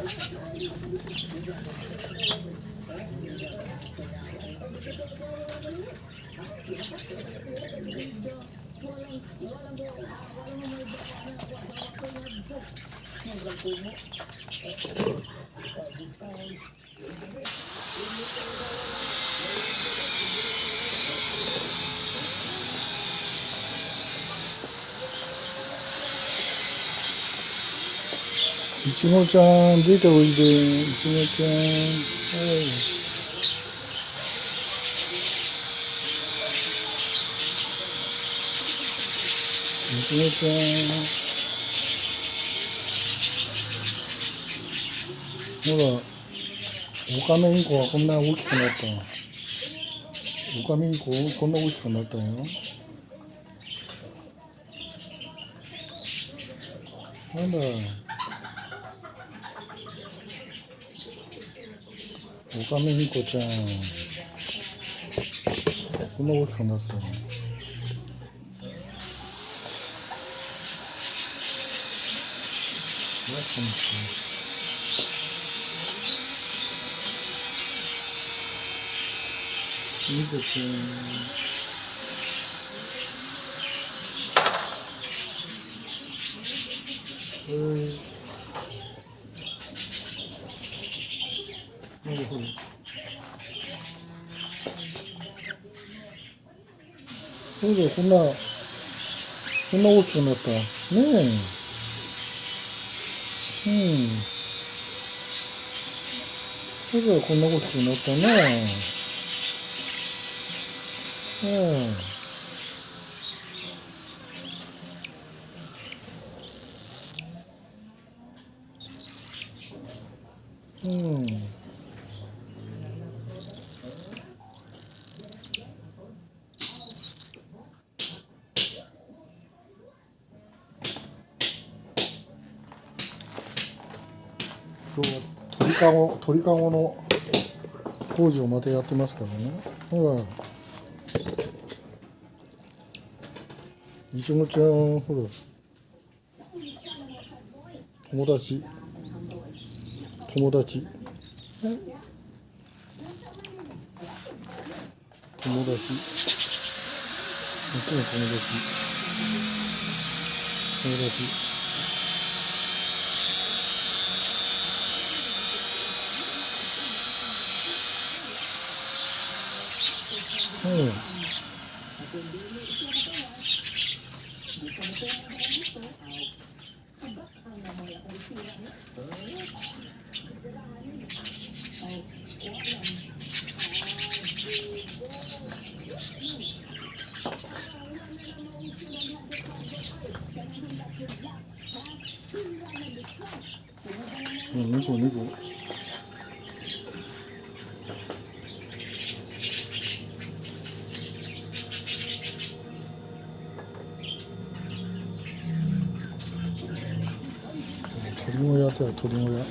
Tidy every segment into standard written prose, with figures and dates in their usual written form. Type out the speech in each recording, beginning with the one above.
いちごちゃん出ておいで、いちごちゃん。はい。いちごちゃん。ほら、オカメインコはこんな大きくなった。オカメインコこんな大きくなったよ。なんだ。オカメインコちゃん。こんな大きくなったの。見てて。なるほど。そうだよ、こんな大きくなった。ねえ。そうだよ、こんな大きくなったね。今日は鳥かごの工事をまたやってますからね。ほら、いちごちゃん、ほら、友達。友達。友達。猫。鳥小屋とは鳥小屋。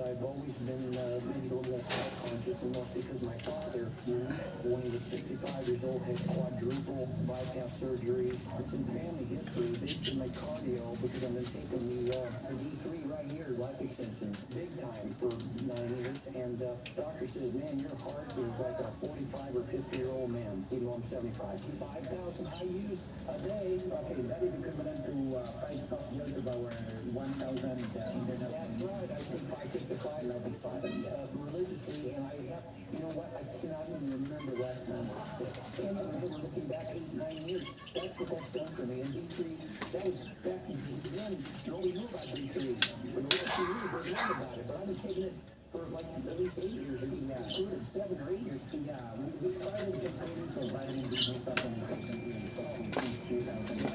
I've always been maybe a little less self-conscious, and most because my father, when he was 65 years old, had quadruple bypass surgery. It's in family history. They did my cardio because I've been taking the D3 right here, life extension, big time for 9 years. And doctor says, man, your heart is like a 45 or 50-year-old man. Even though I'm 75. 5,000 IUs a day. Okay, that is equivalent to 5 years of our 1,000 international. That's right. I take the 5, and I'll be 5 religiously, and I have, you know what, I cannot even remember last time I was sick. And I remember looking back 8, 9 years, that's what that's done for me. And D3, that was back then, nobody knew about D3. For the last 2 years, they learned about it, but I've been taking it for like at least 8 years, or even 7 or 8 years. Yeah, we tried to get training for vitamin D3 supplementation in 2000.